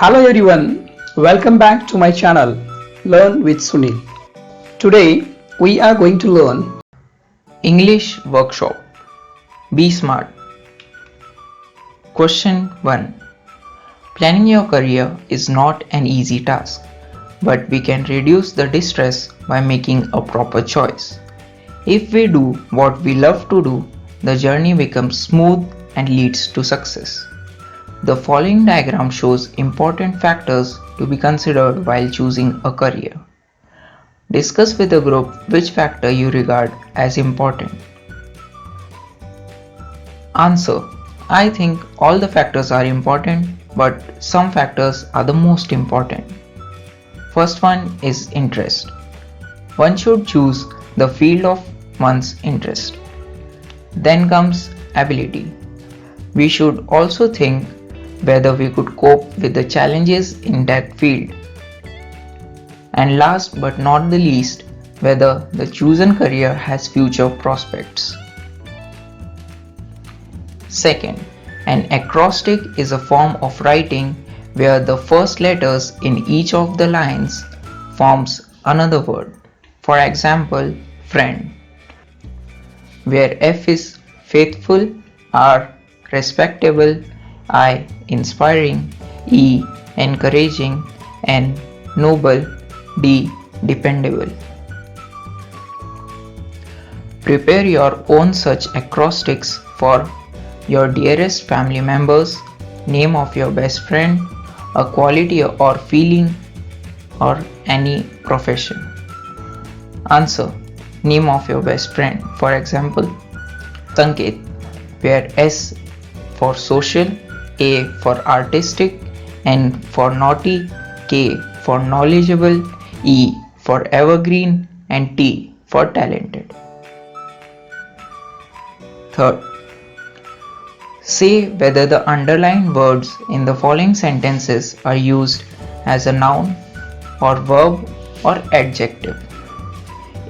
Hello everyone, welcome back to my channel Learn with Sunil. Today we are going to learn English Workshop. Be smart. Question 1. Planning your career is not an easy task, but we can reduce the distress by making a proper choice. If we do what we love to do, the journey becomes smooth and leads to success. The following diagram shows important factors to be considered while choosing a career. Discuss with the group which factor you regard as important. Answer. I think all the factors are important, but some factors are the most important. First one is interest. One should choose the field of one's interest. Then comes ability. We should also think whether we could cope with the challenges in that field. And last but not the least, whether the chosen career has future prospects. Second, an acrostic is a form of writing where the first letters in each of the lines forms another word. For example, friend, where F is faithful, R respectable, I inspiring, E encouraging, N noble, D dependable. Prepare your own such acrostics for your dearest family members, name of your best friend, a quality or feeling, or any profession. Answer. Name of your best friend. For example, Sanket, where S for social, A for artistic, N for naughty, K for knowledgeable, E for evergreen, and T for talented. Third, say whether the underlined words in the following sentences are used as a noun or verb or adjective.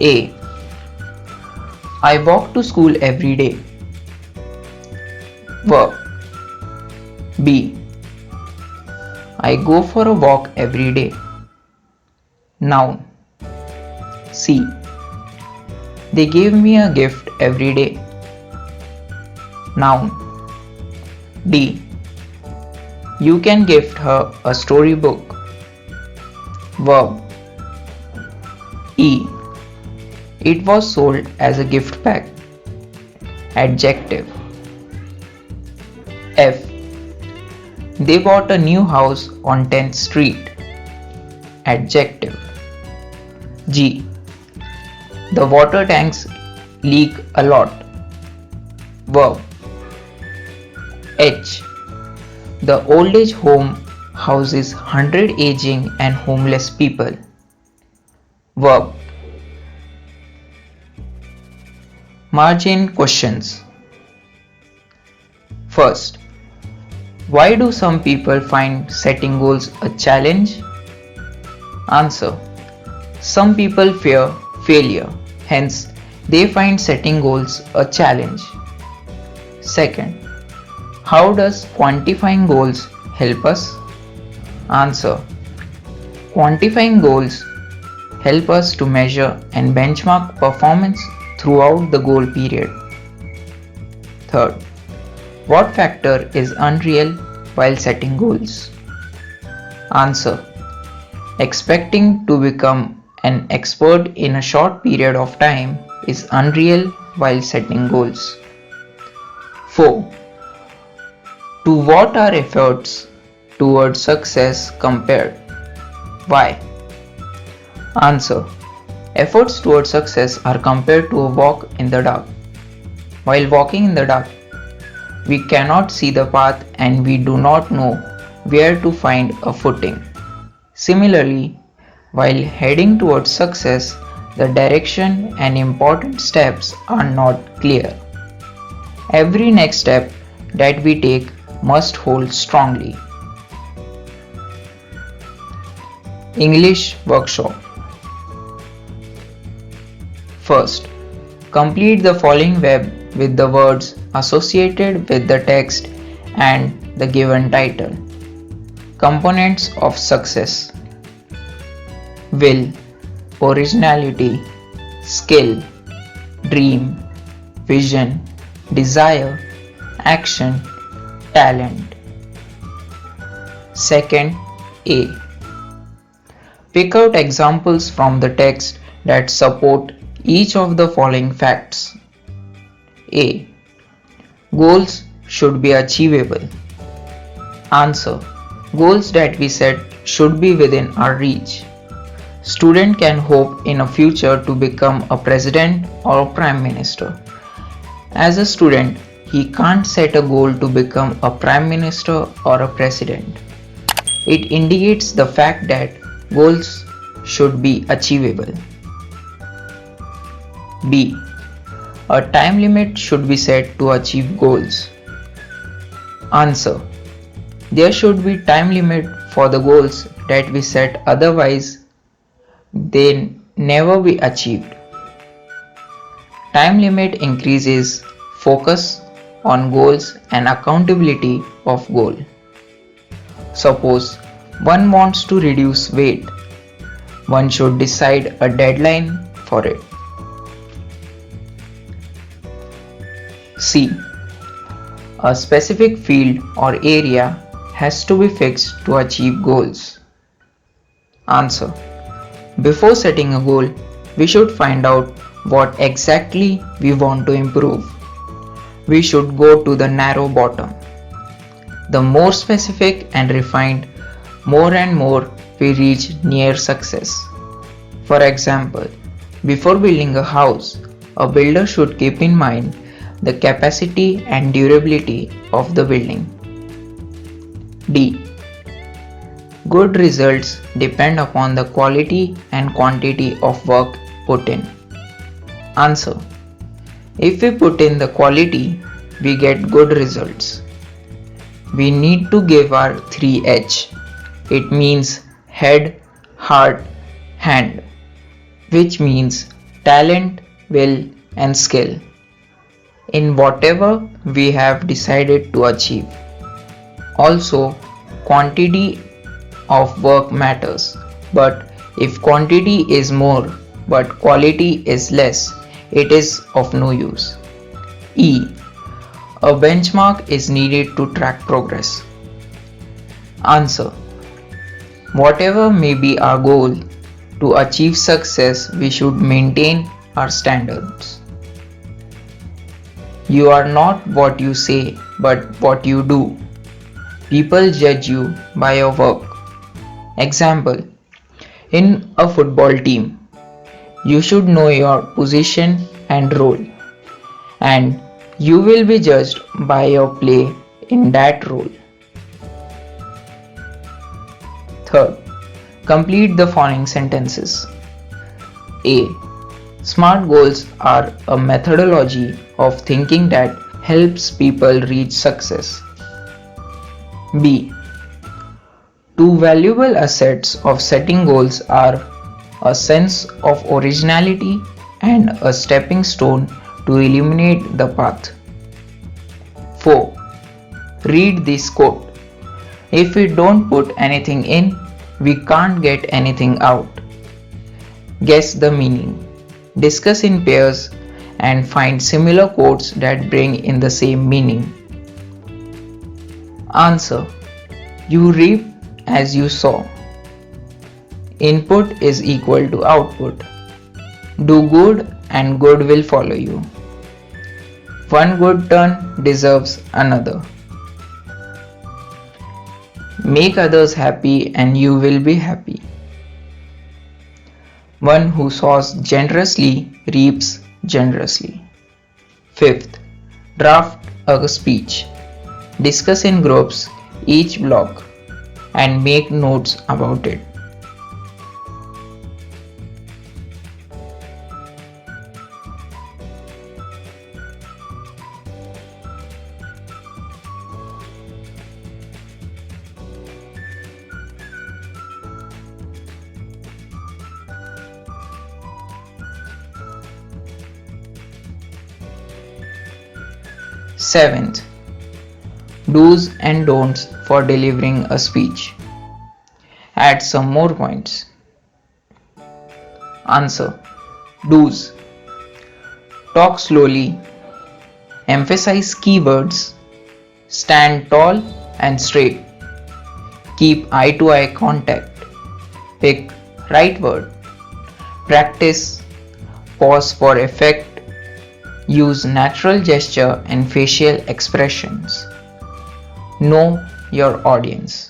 A. I walk to school every day. Verb. B. I go for a walk every day. Noun. C. They gave me a gift every day. Noun. D. You can gift her a storybook. Verb. E. It was sold as a gift pack. Adjective. F. They bought a new house on 10th Street. Adjective. G. The water tanks leak a lot. Verb. H. The old age home houses 100 aging and homeless people. Verb. Margin questions. First, why do some people find setting goals a challenge? Answer. Some people fear failure, hence they find setting goals a challenge. Second, how does quantifying goals help us? Answer. Quantifying goals help us to measure and benchmark performance throughout the goal period. Third, what factor is unreal while setting goals? Answer. Expecting to become an expert in a short period of time is unreal while setting goals. 4. To what are efforts towards success compared? Why? Answer. Efforts towards success are compared to a walk in the dark. While walking in the dark, we cannot see the path and we do not know where to find a footing. Similarly, while heading towards success, the direction and important steps are not clear. Every next step that we take must hold strongly. English Workshop. First, complete the following web with the words associated with the text and the given title. Components of success: will, originality, skill, dream, vision, desire, action, talent. Second, A. Pick out examples from the text that support each of the following facts. A. Goals should be achievable. Answer: goals that we set should be within our reach. Student can hope in a future to become a president or a prime minister. As a student, he can't set a goal to become a prime minister or a president. It indicates the fact that goals should be achievable. B. A time limit should be set to achieve goals. Answer: there should be time limit for the goals that we set, otherwise they never be achieved. Time limit increases focus on goals and accountability of goal. Suppose one wants to reduce weight. One should decide a deadline for it. C. A specific field or area has to be fixed to achieve goals. Answer: before setting a goal, we should find out what exactly we want to improve. We should go to the narrow bottom. The more specific and refined, more and more we reach near success. For example, before building a house, a builder should keep in mind the capacity and durability of the building. D. Good results depend upon the quality and quantity of work put in. Answer: if we put in the quality, we get good results. We need to give our 3H. It means head, heart, hand, which means talent, will, and skill in whatever we have decided to achieve. Also, quantity of work matters, but if quantity is more but quality is less, it is of no use. E. A benchmark is needed to track progress. Answer: whatever may be our goal, to achieve success we should maintain our standards. You are not what you say but what you do. People judge you by your work. Example: in a football team, you should know your position and role, and you will be judged by your play in that role. Third, complete the following sentences. A. Smart goals are a methodology of thinking that helps people reach success. B. Two valuable assets of setting goals are a sense of originality and a stepping stone to illuminate the path. 4. Read this quote. If we don't put anything in, we can't get anything out. Guess the meaning. Discuss in pairs and find similar quotes that bring in the same meaning. Answer: you reap as you sow. Input is equal to output. Do good and good will follow you. One good turn deserves another. Make others happy and you will be happy. One who sows generously reaps generously. Fifth, draft a speech. Discuss in groups each block and make notes about it. Seventh, do's and don'ts for delivering a speech. Add some more points. Answer. Do's. Talk slowly. Emphasize keywords. Stand tall and straight. Keep eye-to-eye contact. Pick right word. Practice. Pause for effect. Use natural gesture and facial expressions. Know your audience.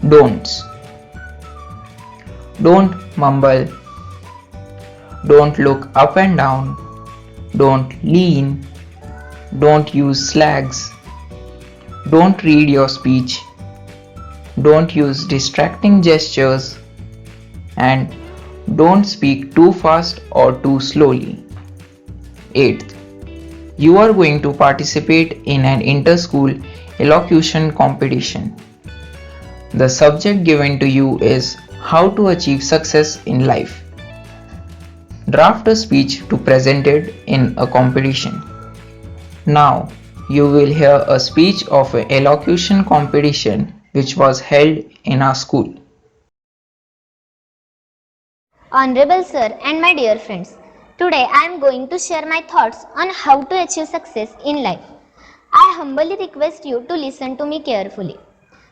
Don'ts. Don't mumble. Don't look up and down. Don't lean. Don't use slags. Don't read your speech. Don't use distracting gestures. And don't speak too fast or too slowly. 8th, you are going to participate in an inter-school elocution competition. The subject given to you is how to achieve success in life. Draft a speech to present it in a competition. Now, you will hear a speech of an elocution competition which was held in our school. Honorable Sir and my dear friends, today I am going to share my thoughts on how to achieve success in life. I humbly request you to listen to me carefully.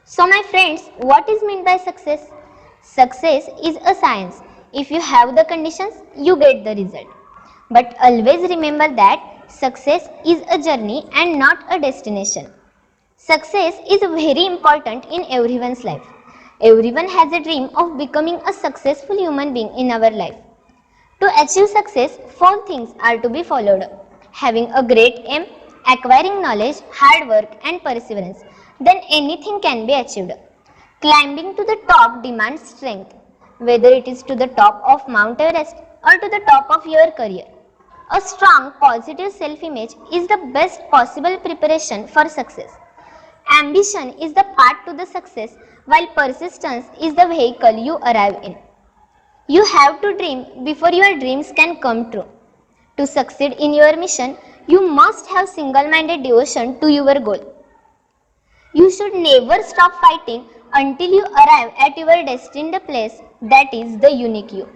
So my friends, what is meant by success? Success is a science. If you have the conditions, you get the result. But always remember that success is a journey and not a destination. Success is very important in everyone's life. Everyone has a dream of becoming a successful human being in our life. To achieve success, 4 things are to be followed. Having a great aim, acquiring knowledge, hard work and perseverance. Then anything can be achieved. Climbing to the top demands strength, whether it is to the top of Mount Everest or to the top of your career. A strong, positive self-image is the best possible preparation for success. Ambition is the path to the success, while persistence is the vehicle you arrive in. You have to dream before your dreams can come true. To succeed in your mission, you must have single-minded devotion to your goal. You should never stop fighting until you arrive at your destined place, that is the unique you.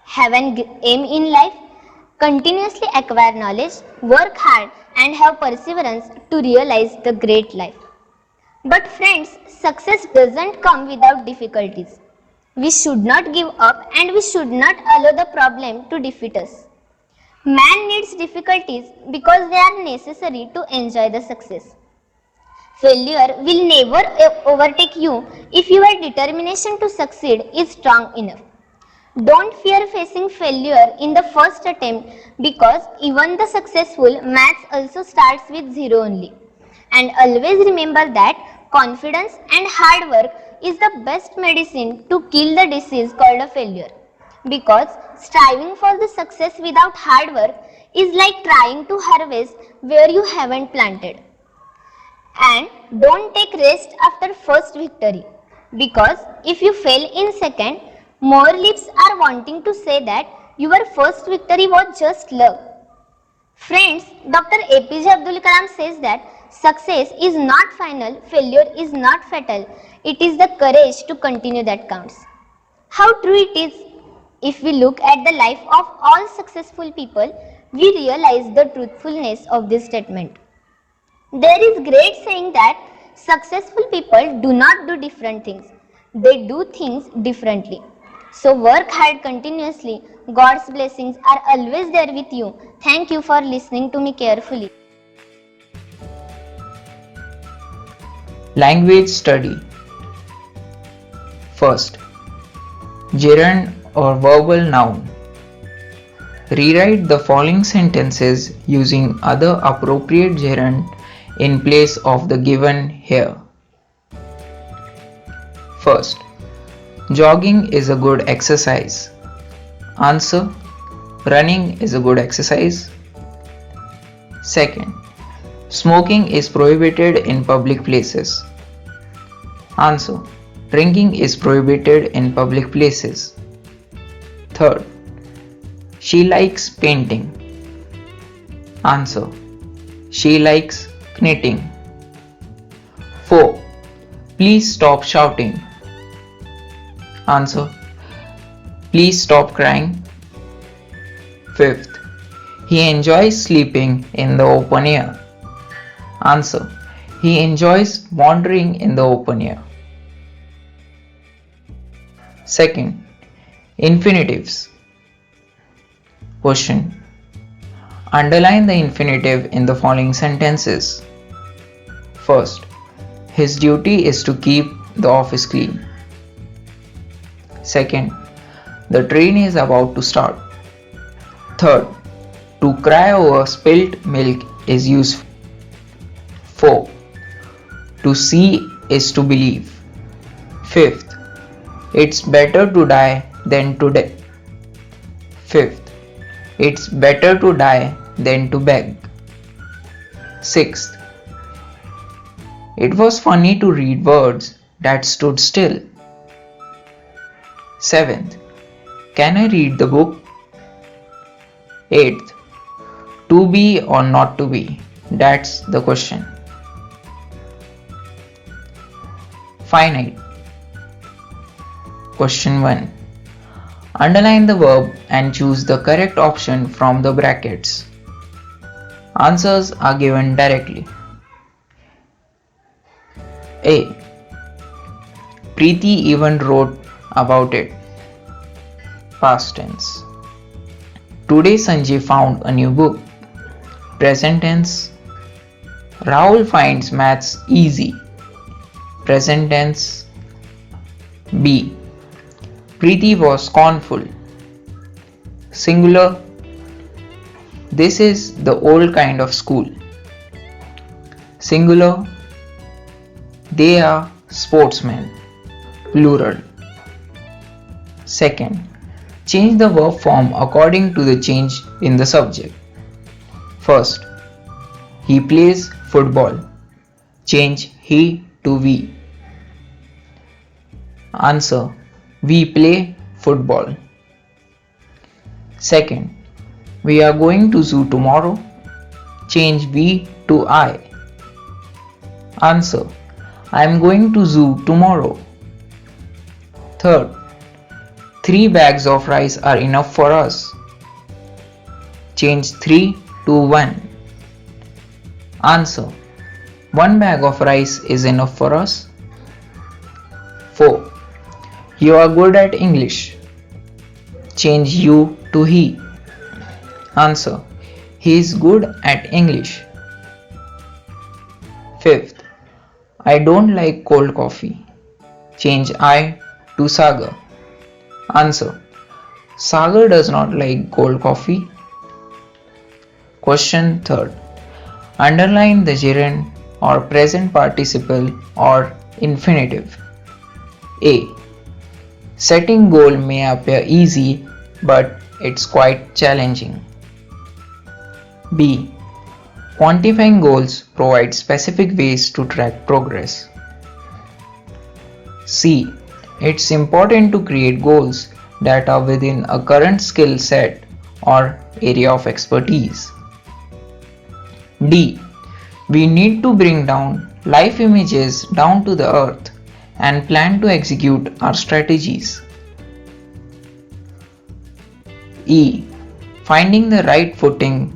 Have an aim in life, continuously acquire knowledge, work hard and have perseverance to realize the great life. But friends, success doesn't come without difficulties. We should not give up and we should not allow the problem to defeat us. Man needs difficulties because they are necessary to enjoy the success. Failure will never overtake you if your determination to succeed is strong enough. Don't fear facing failure in the first attempt because even the successful maths also starts with 0 only. And always remember that confidence and hard work is the best medicine to kill the disease called a failure. Because striving for the success without hard work is like trying to harvest where you haven't planted. And don't take rest after first victory, because if you fail in second, more lips are wanting to say that your first victory was just luck. Friends, Dr. APJ Abdul Kalam says that success is not final, failure is not fatal, it is the courage to continue that counts. How true it is. If we look at the life of all successful people, we realize the truthfulness of this statement. There is great saying that successful people do not do different things. They do things differently. So work hard continuously. God's blessings are always there with you. Thank you for listening to me carefully. Language study. First, gerund or verbal noun. Rewrite the following sentences using other appropriate gerund in place of the given here. First, jogging is a good exercise. Answer, running is a good exercise. Second, smoking is prohibited in public places. Answer, drinking is prohibited in public places. Third, she likes painting. Answer, she likes knitting. 4. Please stop shouting. Answer. Please stop crying. Fifth. He enjoys sleeping in the open air. Answer. He enjoys wandering in the open air. Second. Infinitives. Question. Underline the infinitive in the following sentences. First. His duty is to keep the office clean. Second. The train is about to start. Third. To cry over spilt milk is useful. 4. To see is to believe. Fifth. It's better to die than to die. Fifth. It's better to die than to beg. Sixth. It was funny to read words that stood still. Seventh. Can I read the book? Eighth. To be or not to be? That's the question. Finite. Question 1. Underline the verb and choose the correct option from the brackets. Answers are given directly. A. Preeti even wrote about it. Past tense. Today Sanjay found a new book. Present tense. Rahul finds maths easy. Present tense. B. Preeti was scornful. Singular. This is the old kind of school. Singular. They are sportsmen. Plural. Second. Change the verb form according to the change in the subject. First. He plays football. Change he to we. Answer. We play football. Second. We are going to zoo tomorrow. Change we to I. Answer. I am going to zoo tomorrow. Third. 3 bags of rice are enough for us. Change 3 to 1. Answer. 1 bag of rice is enough for us. 4. You are good at English. Change you to he. Answer. He is good at English. 5th. I don't like cold coffee. Change I to Sagar. Answer. Sagar does not like cold coffee. Question 3rd. Underline the gerund or present participle or infinitive. A. Setting goal may appear easy, but it's quite challenging. B. Quantifying goals provides specific ways to track progress. C. It's important to create goals that are within a current skill set or area of expertise. D. We need to bring down life images down to the earth and plan to execute our strategies. E. Finding the right footing,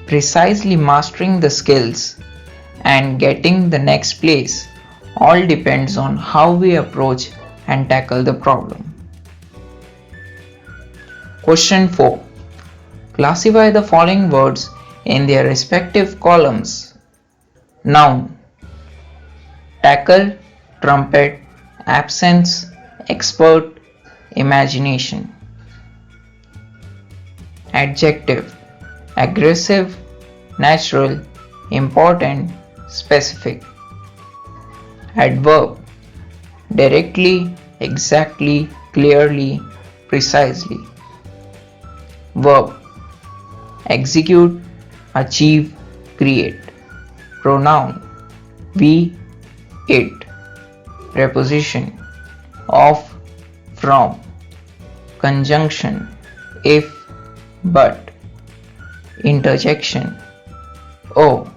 precisely mastering the skills, and getting the next place all depends on how we approach and tackle the problem. Question 4. Classify the following words in their respective columns. Noun. Tackle, trumpet, absence, expert, imagination. Adjective. Aggressive, natural, important, specific. Adverb. Directly, exactly, clearly, precisely. Verb. Execute, achieve, create. Pronoun. We, it. Preposition. Of, from. Conjunction. If, but. Interjection. Oh.